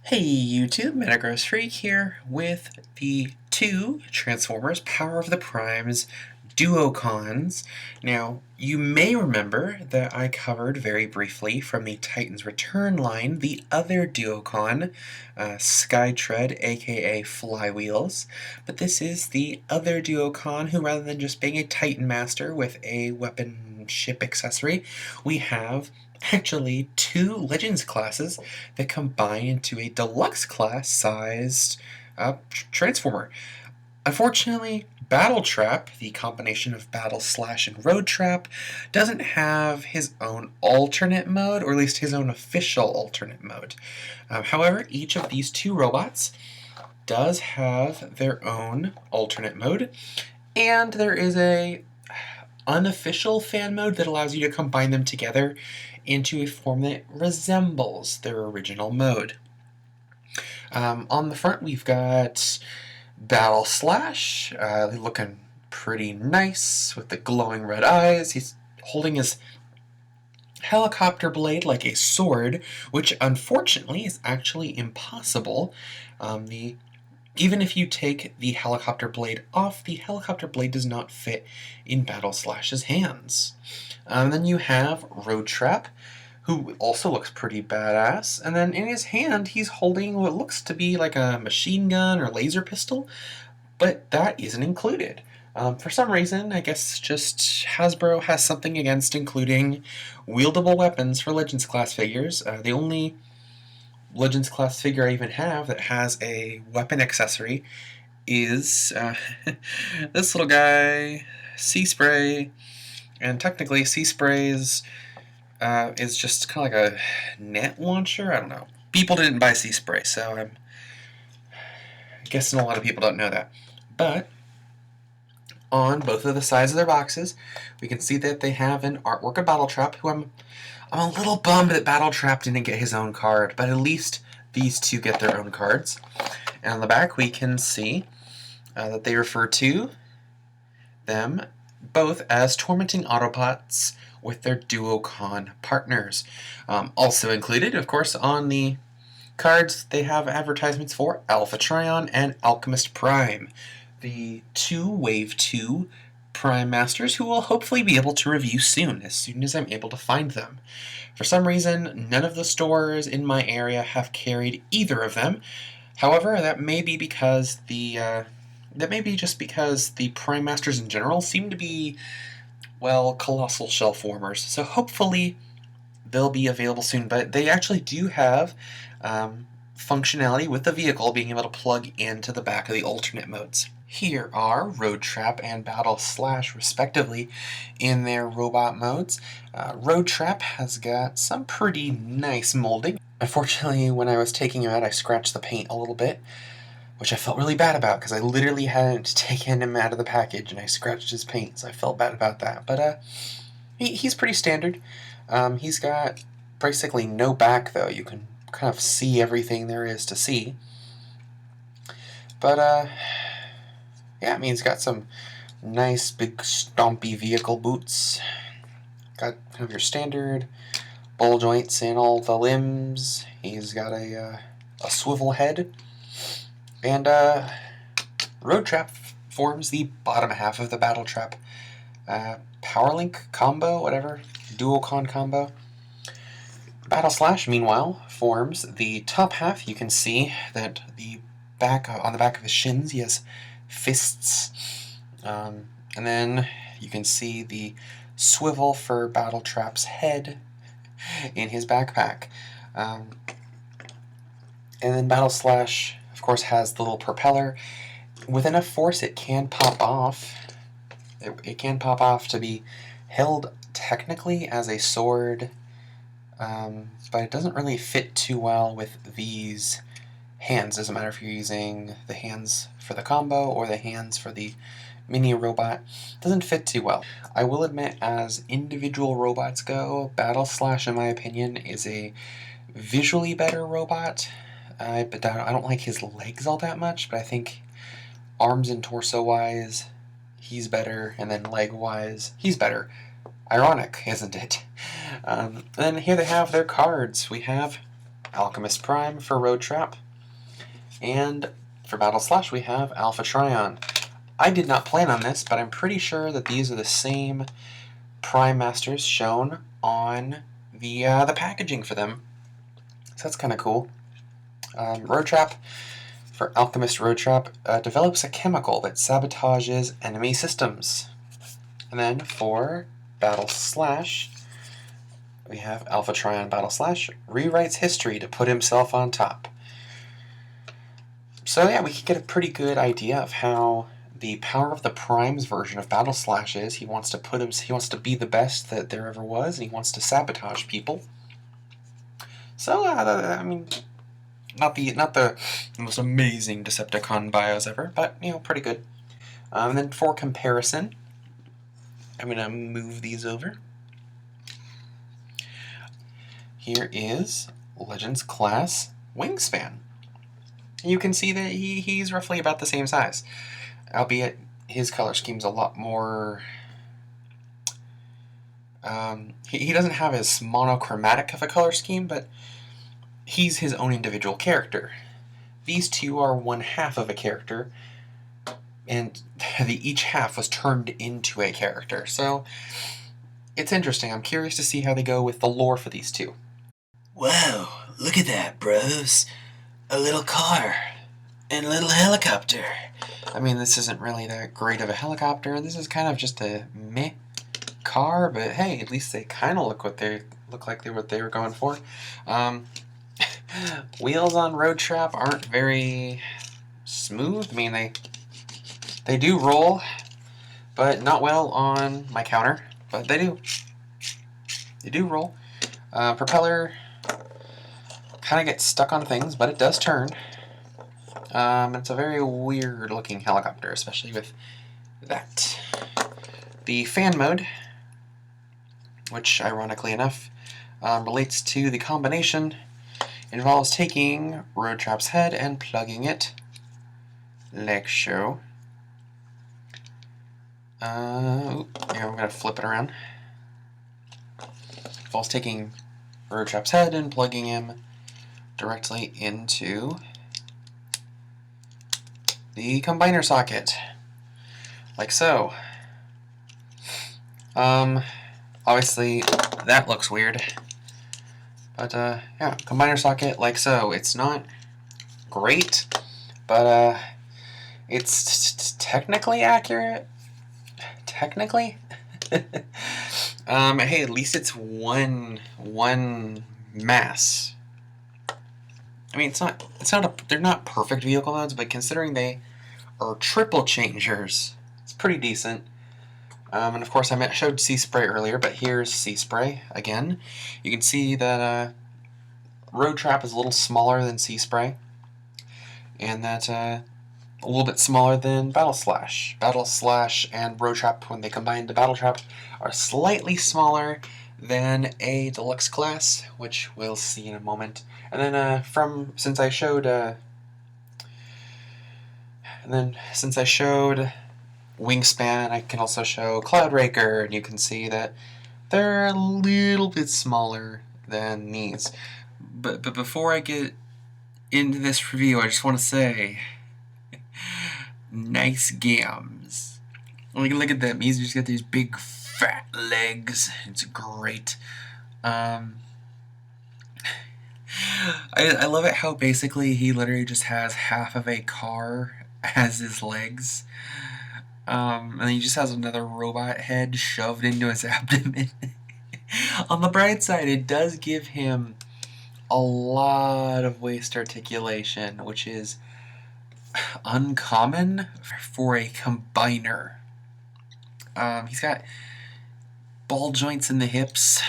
Hey YouTube, Metagross Freak here with the two Transformers Power of the Primes Duocons. Now, you may remember that I covered very briefly from the Titans Return line the other Duocon, Skytread, aka Flywheels, but this is the other Duocon who, rather than just being a Titan Master with a weapon ship accessory, we have actually two Legends classes that combine into a deluxe class sized Transformer. Unfortunately, Battletrap, the combination of Battleslash and Roadtrap, doesn't have his own alternate mode, or at least his own official alternate mode. However, each of these two robots does have their own alternate mode, and there is a unofficial fan mode that allows you to combine them together into a form that resembles their original mode. On the front, we've got Battleslash, looking pretty nice with the glowing red eyes. He's holding his helicopter blade like a sword, which unfortunately is actually impossible. Even if you take the helicopter blade off, the helicopter blade does not fit in Battleslash's hands. Then you have Roadtrap, who also looks pretty badass, and then in his hand he's holding what looks to be like a machine gun or laser pistol, but that isn't included. For some reason, I guess just Hasbro has something against including wieldable weapons for Legends class figures. The only Legends class figure I even have that has a weapon accessory is this little guy, Sea Spray, and technically Sea Spray is just kind of like a net launcher. I don't know. People didn't buy Sea Spray, so I'm guessing a lot of people don't know that. But on both of the sides of their boxes, we can see that they have an artwork of Battletrap, who I'm a little bummed that Battletrap didn't get his own card, but at least these two get their own cards. And on the back, we can see that they refer to them both as tormenting Autobots with their Duocon partners. Also included, of course, on the cards, they have advertisements for Alpha Trion and Alchemist Prime, the two Wave 2 Prime Masters who will hopefully be able to review soon as I'm able to find them. For some reason, none of the stores in my area have carried either of them. However, that may be because just because the Prime Masters in general seem to be, well, colossal shelf warmers. So hopefully they'll be available soon. But they actually do have functionality with the vehicle being able to plug into the back of the alternate modes. Here are Roadtrap and Battleslash, respectively, in their robot modes. Roadtrap has got some pretty nice molding. Unfortunately, when I was taking him out, I scratched the paint a little bit, which I felt really bad about because I literally hadn't taken him out of the package and I scratched his paint, so I felt bad about that. But he's pretty standard. He's got basically no back, though. You can kind of see everything there is to see. But yeah, I mean, he's got some nice big stompy vehicle boots. Got kind of your standard ball joints in all the limbs. He's got a swivel head. And Roadtrap forms the bottom half of the Battletrap Powerlink combo, whatever, Duocon combo. Battleslash, meanwhile, forms the top half. You can see that on the back of his shins, he has fists. And then you can see the swivel for Battletrap's head in his backpack. And then Battleslash, of course, has the little propeller. With enough force, it can pop off. It can pop off to be held technically as a sword, but it doesn't really fit too well with these hands. Doesn't matter if you're using the hands for the combo or the hands for the mini robot. Doesn't fit too well. I will admit, as individual robots go, Battleslash, in my opinion, is a visually better robot. But I don't like his legs all that much, but I think arms and torso-wise, he's better, and then leg-wise, he's better. Ironic, isn't it? Then here they have their cards. We have Alchemist Prime for Roadtrap. And for Battleslash, we have Alpha Trion. I did not plan on this, but I'm pretty sure that these are the same Prime Masters shown on the packaging for them. So that's kind of cool. Roadtrap, for Alchemist Roadtrap, develops a chemical that sabotages enemy systems. And then for Battleslash, we have Alpha Trion Battleslash, rewrites history to put himself on top. So yeah, we can get a pretty good idea of how the Power of the Primes version of Battleslash is. He wants to be the best that there ever was, and he wants to sabotage people. So I mean, not the most amazing Decepticon bios ever, but you know, pretty good. And then for comparison, I'm gonna move these over. Here is Legends Class Wingspan. You can see that he's roughly about the same size, albeit his color scheme's a lot more... he doesn't have as monochromatic of a color scheme, but he's his own individual character. These two are one half of a character, and each half was turned into a character. So it's interesting. I'm curious to see how they go with the lore for these two. Wow, look at that, bros. A little car and a little helicopter. I mean, this isn't really that great of a helicopter. This is kind of just a meh car, but hey, at least they kind of look what they were going for. Wheels on Roadtrap aren't very smooth. I mean, they do roll, but not well on my counter. But they do roll. Propeller kind of gets stuck on things, but it does turn. It's a very weird looking helicopter, especially with that. The fan mode, which ironically enough relates to the combination, involves taking Roadtrap's head and plugging it like so. Here, I'm going to flip it around. Involves taking Roadtrap's head and plugging him directly into the combiner socket, like so. Obviously that looks weird, but yeah, combiner socket like so. It's not great, but it's technically accurate. Technically. Hey, at least it's one mass. I mean, they're not perfect vehicle modes, but considering they are triple changers, it's pretty decent. And of course, I showed Sea Spray earlier, but here's Sea Spray again. You can see that Roadtrap is a little smaller than Sea Spray, and that a little bit smaller than Battleslash. Battleslash and Roadtrap, when they combine to Battletrap, are slightly smaller than a deluxe class, which we'll see in a moment. And then since I showed Wingspan, I can also show Cloudraker, and you can see that they're a little bit smaller than these. But before I get into this review, I just want to say, nice gams. Look at them. He's just got these big fat legs. It's great. I love it how basically he literally just has half of a car as his legs. And then he just has another robot head shoved into his abdomen. On the bright side, it does give him a lot of waist articulation, which is uncommon for a combiner. He's got ball joints in the hips.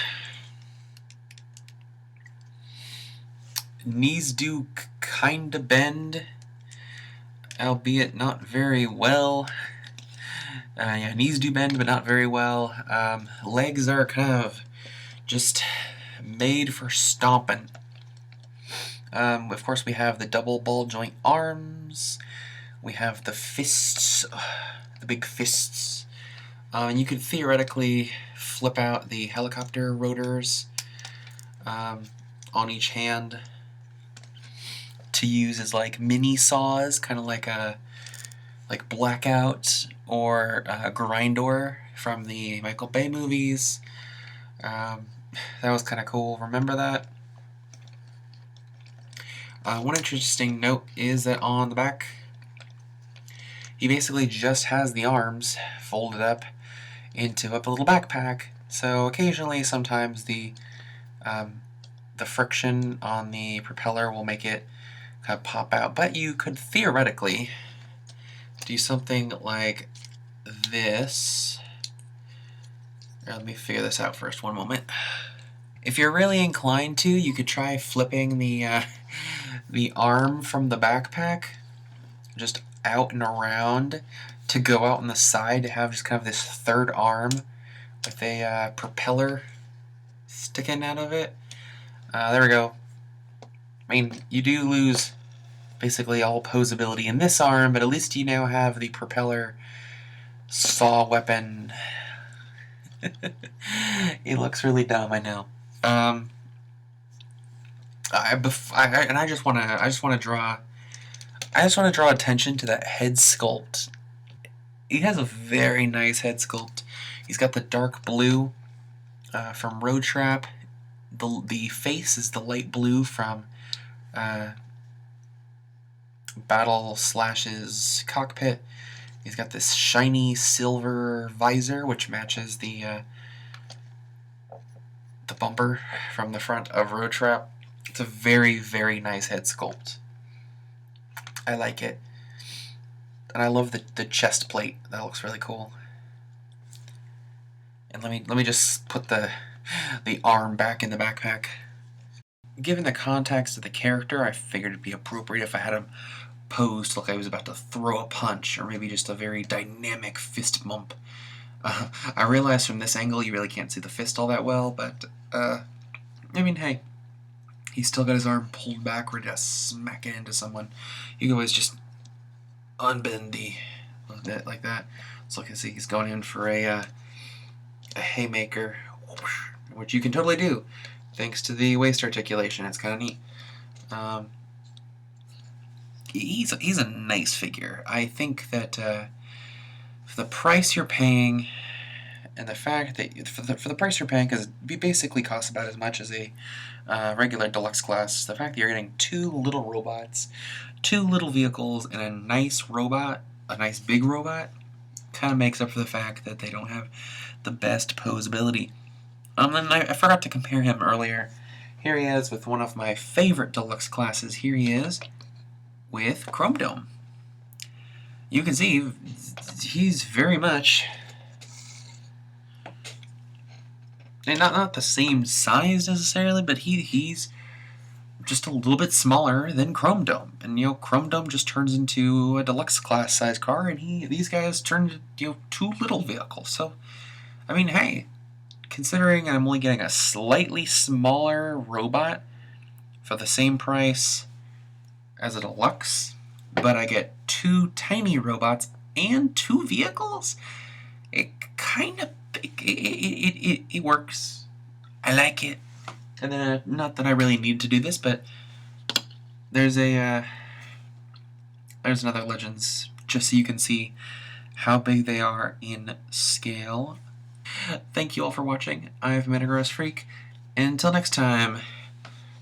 Knees do kinda bend, albeit not very well. Yeah, knees do bend, but not very well. Legs are kind of just made for stomping. Of course, we have the double ball joint arms. We have the fists, the big fists. And you could theoretically flip out the helicopter rotors on each hand. to use as like mini saws, kind of like a Blackout or Grindor from the Michael Bay movies. That was kind of cool. Remember that? One interesting note is that on the back, he basically just has the arms folded up into a little backpack. So occasionally, sometimes the friction on the propeller will make it kind of pop out. But you could theoretically do something like this. Let me figure this out first. One moment. If you're really inclined to, you could try flipping the arm from the backpack just out and around to go out on the side to have just kind of this third arm with a propeller sticking out of it. There we go. I mean, you do lose basically all posability in this arm, but at least you now have the propeller saw weapon. It looks really dumb, I know. I just want to draw attention to that head sculpt. He has a very nice head sculpt. He's got the dark blue from Roadtrap. The face is the light blue from Battleslash's cockpit. He's got this shiny silver visor, which matches the bumper from the front of Roadtrap. It's a very, very nice head sculpt. I like it. And I love the chest plate. That looks really cool. And let me just put the arm back in the backpack. Given the context of the character, I figured it'd be appropriate if I had him posed like I was about to throw a punch, or maybe just a very dynamic fist bump. I realize from this angle you really can't see the fist all that well, but I mean, hey, he's still got his arm pulled back ready to smack it into someone. You can always just unbend it like that. So you can see he's going in for a haymaker, which you can totally do thanks to the waist articulation. It's kind of neat. He's a nice figure. I think that for the price you're paying, and the fact that for the price you're paying, because it basically costs about as much as a regular deluxe class, the fact that you're getting two little robots, two little vehicles, and a nice robot, a nice big robot, kind of makes up for the fact that they don't have the best posability. And I forgot to compare him earlier. Here he is with one of my favorite deluxe classes. Here he is with Chrome Dome. You can see he's very much, and not the same size necessarily, but he's just a little bit smaller than Chrome Dome. And Chrome Dome just turns into a deluxe class size car, and these guys turn into two little vehicles. So I mean, hey, considering I'm only getting a slightly smaller robot for the same price as a deluxe, but I get two tiny robots and two vehicles, it kind of it works. I like it. And then, not that I really need to do this, but there's another Legends, just so you can see how big they are in scale. Thank you all for watching. I've been Metagross Freak. Until next time,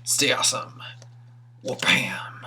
stay awesome. Whoop-bam.